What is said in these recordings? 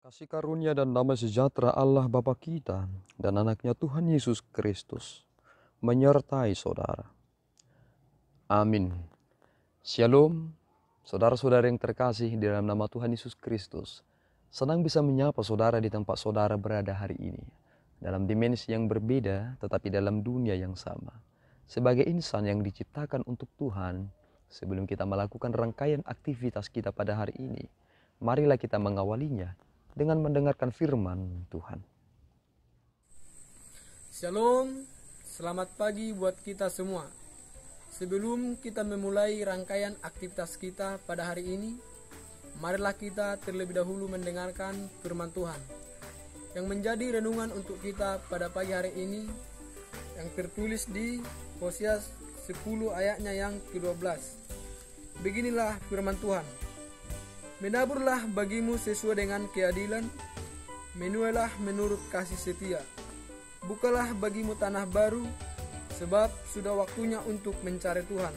Kasih karunia dan damai sejahtera Allah Bapa kita dan anaknya Tuhan Yesus Kristus menyertai saudara. Amin. Shalom, saudara-saudara yang terkasih di dalam nama Tuhan Yesus Kristus. Senang bisa menyapa saudara di tempat saudara berada hari ini. Dalam dimensi yang berbeda tetapi dalam dunia yang sama. Sebagai insan yang diciptakan untuk Tuhan, sebelum kita melakukan rangkaian aktivitas kita pada hari ini, marilah kita mengawalinya dengan mendengarkan firman Tuhan. Shalom, selamat pagi buat kita semua. Sebelum kita memulai rangkaian aktivitas kita pada hari ini, marilah kita terlebih dahulu mendengarkan firman Tuhan yang menjadi renungan untuk kita pada pagi hari ini, yang tertulis di Hosea 10 ayatnya yang ke-12. Beginilah firman Tuhan. Menaburlah bagimu sesuai dengan keadilan, menuailah menurut kasih setia. Bukalah bagimu tanah baru, sebab sudah waktunya untuk mencari Tuhan,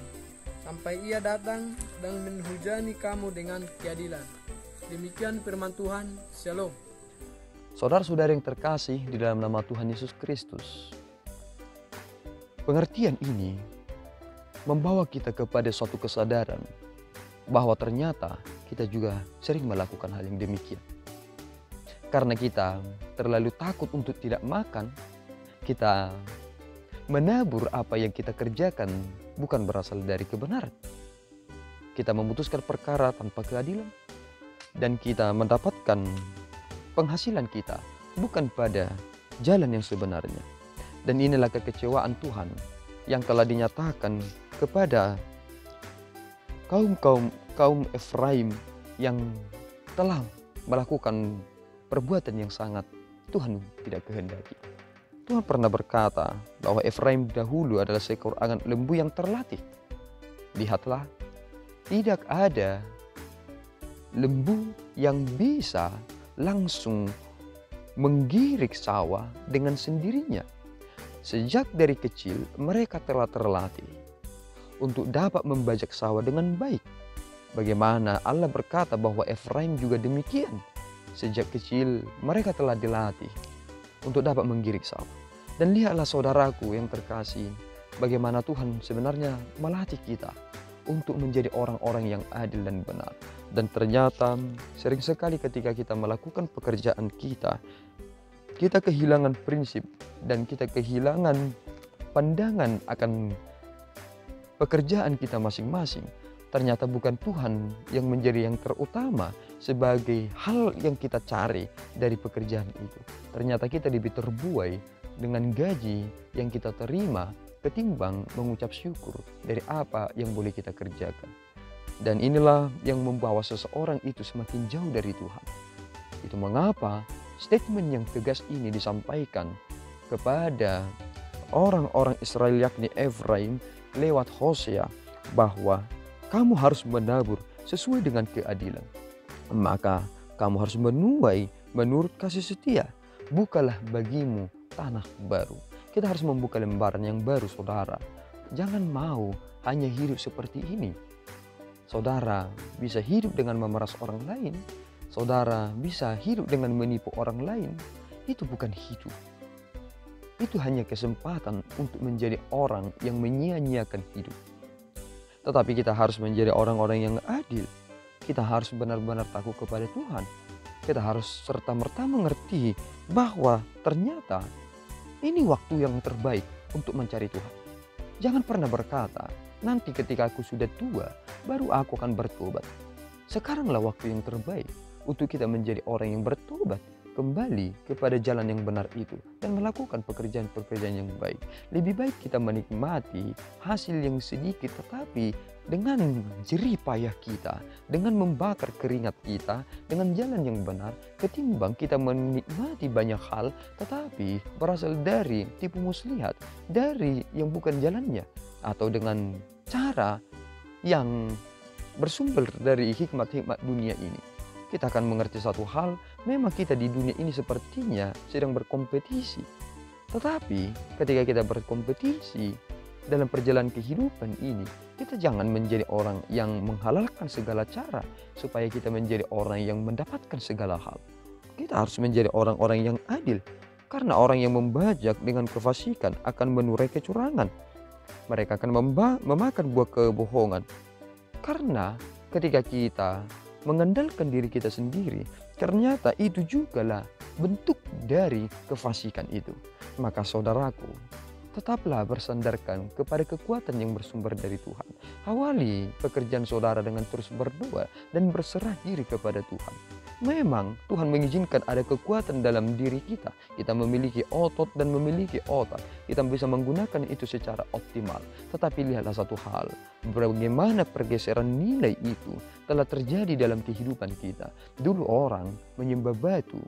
sampai Ia datang dan menghujani kamu dengan keadilan. Demikian firman Tuhan. Shalom. Saudara-saudara yang terkasih di dalam nama Tuhan Yesus Kristus, pengertian ini membawa kita kepada suatu kesadaran bahwa ternyata kita juga sering melakukan hal yang demikian. Karena kita terlalu takut untuk tidak makan, kita menabur apa yang kita kerjakan bukan berasal dari kebenaran. Kita memutuskan perkara tanpa keadilan, dan kita mendapatkan penghasilan kita bukan pada jalan yang sebenarnya. Dan inilah kekecewaan Tuhan yang telah dinyatakan kepada kaum Efraim yang telah melakukan perbuatan yang sangat Tuhan tidak kehendaki. Tuhan pernah berkata bahwa Efraim dahulu adalah seekor angan lembu yang terlatih. Lihatlah, tidak ada lembu yang bisa langsung menggirik sawah dengan sendirinya. Sejak dari kecil mereka telah terlatih untuk dapat membajak sawah dengan baik. Bagaimana Allah berkata bahwa Efraim juga demikian. Sejak kecil mereka telah dilatih untuk dapat menggiring sawah. Dan lihatlah saudaraku yang terkasih, bagaimana Tuhan sebenarnya melatih kita untuk menjadi orang-orang yang adil dan benar. Dan ternyata sering sekali ketika kita melakukan pekerjaan kita kehilangan prinsip dan kita kehilangan pandangan akan pekerjaan kita masing-masing. Ternyata bukan Tuhan yang menjadi yang terutama sebagai hal yang kita cari dari pekerjaan itu. Ternyata kita lebih terbuai dengan gaji yang kita terima ketimbang mengucap syukur dari apa yang boleh kita kerjakan. Dan inilah yang membawa seseorang itu semakin jauh dari Tuhan. Itu mengapa statement yang tegas ini disampaikan kepada orang-orang Israel yakni Efraim lewat Hosea bahwa kamu harus menabur sesuai dengan keadilan. Maka kamu harus menuai menurut kasih setia. Bukalah bagimu tanah baru. Kita harus membuka lembaran yang baru, saudara. Jangan mau hanya hidup seperti ini. Saudara bisa hidup dengan memeras orang lain. Saudara bisa hidup dengan menipu orang lain. Itu bukan hidup. Itu hanya kesempatan untuk menjadi orang yang menyia-nyiakan hidup. Tetapi kita harus menjadi orang-orang yang adil. Kita harus benar-benar takut kepada Tuhan. Kita harus serta-merta mengerti bahwa ternyata ini waktu yang terbaik untuk mencari Tuhan. Jangan pernah berkata, nanti ketika aku sudah tua, baru aku akan bertobat. Sekaranglah waktu yang terbaik untuk kita menjadi orang yang bertobat, kembali kepada jalan yang benar itu dan melakukan pekerjaan-pekerjaan yang baik. Lebih baik kita menikmati hasil yang sedikit tetapi dengan jerih payah kita, dengan membakar keringat kita, dengan jalan yang benar, ketimbang kita menikmati banyak hal tetapi berasal dari tipu muslihat, dari yang bukan jalannya, atau dengan cara yang bersumber dari hikmat-hikmat dunia ini. Kita akan mengerti satu hal, memang kita di dunia ini sepertinya sedang berkompetisi. Tetapi ketika kita berkompetisi dalam perjalanan kehidupan ini, kita jangan menjadi orang yang menghalalkan segala cara supaya kita menjadi orang yang mendapatkan segala hal. Kita harus menjadi orang-orang yang adil. Karena orang yang membajak dengan kefasikan akan menurai kecurangan. Mereka akan memakan buah kebohongan. Karena ketika kita mengandalkan diri kita sendiri, ternyata itu jugalah bentuk dari kefasikan itu. Maka saudaraku, tetaplah bersandarkan kepada kekuatan yang bersumber dari Tuhan. Awali pekerjaan saudara dengan terus berdoa dan berserah diri kepada Tuhan. Memang Tuhan mengizinkan ada kekuatan dalam diri kita. Kita memiliki otot dan memiliki otak. Kita bisa menggunakan itu secara optimal. Tetapi lihatlah satu hal, bagaimana pergeseran nilai itu telah terjadi dalam kehidupan kita. Dulu orang menyembah batu,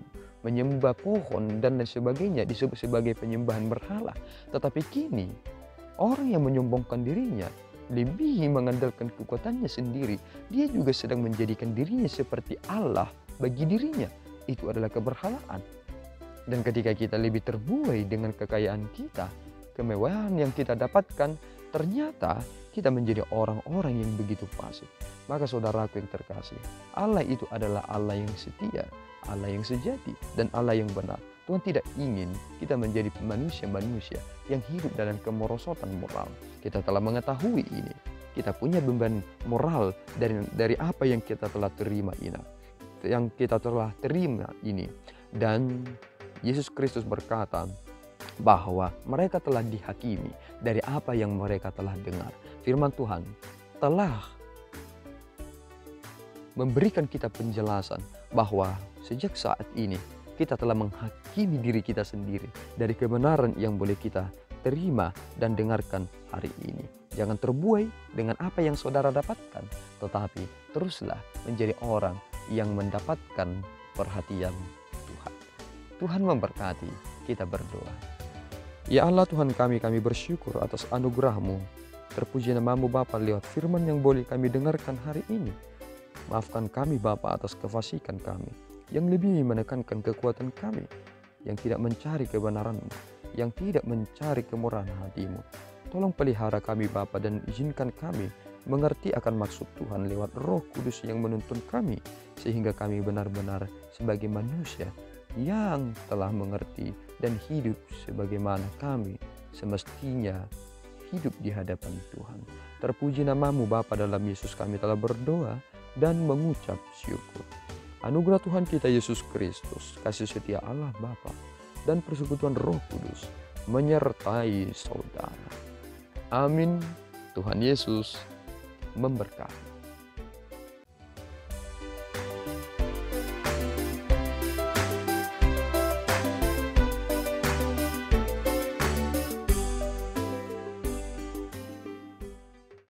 menyembah pohon dan lain sebagainya disebut sebagai penyembahan berhala. Tetapi kini orang yang menyombongkan dirinya lebih mengandalkan kekuatannya sendiri. Dia juga sedang menjadikan dirinya seperti Allah bagi dirinya. Itu adalah keberhalaan. Dan ketika kita lebih terbuai dengan kekayaan kita, kemewahan yang kita dapatkan, ternyata kita menjadi orang-orang yang begitu fasik. Maka saudaraku yang terkasih, Allah itu adalah Allah yang setia, Allah yang sejati, dan Allah yang benar. Tuhan tidak ingin kita menjadi manusia-manusia yang hidup dalam kemerosotan moral. Kita telah mengetahui ini. Kita punya beban moral dari apa yang kita telah terima ini. Dan Yesus Kristus berkata bahwa mereka telah dihakimi dari apa yang mereka telah dengar. Firman Tuhan telah memberikan kita penjelasan bahwa sejak saat ini kita telah menghakimi diri kita sendiri dari kebenaran yang boleh kita terima dan dengarkan hari ini. Jangan terbuai dengan apa yang saudara dapatkan, tetapi teruslah menjadi orang yang mendapatkan perhatian Tuhan. Tuhan memberkati. Kita berdoa. Ya Allah Tuhan kami bersyukur atas anugerah-Mu. Terpuji nama-Mu Bapa lewat firman yang boleh kami dengarkan hari ini. Maafkan kami Bapa atas kefasikan kami, yang lebih menekankan kekuatan kami, yang tidak mencari kebenaran-Mu, yang tidak mencari kemurahan hati-Mu. Tolong pelihara kami Bapa dan izinkan kami mengerti akan maksud Tuhan lewat Roh Kudus yang menuntun kami, sehingga kami benar-benar sebagai manusia yang telah mengerti dan hidup sebagaimana kami semestinya hidup di hadapan Tuhan. Terpuji nama-Mu Bapa, dalam Yesus kami telah berdoa dan mengucap syukur. Anugerah Tuhan kita Yesus Kristus, kasih setia Allah Bapa, dan persekutuan Roh Kudus menyertai saudara. Amin. Tuhan Yesus memberkati.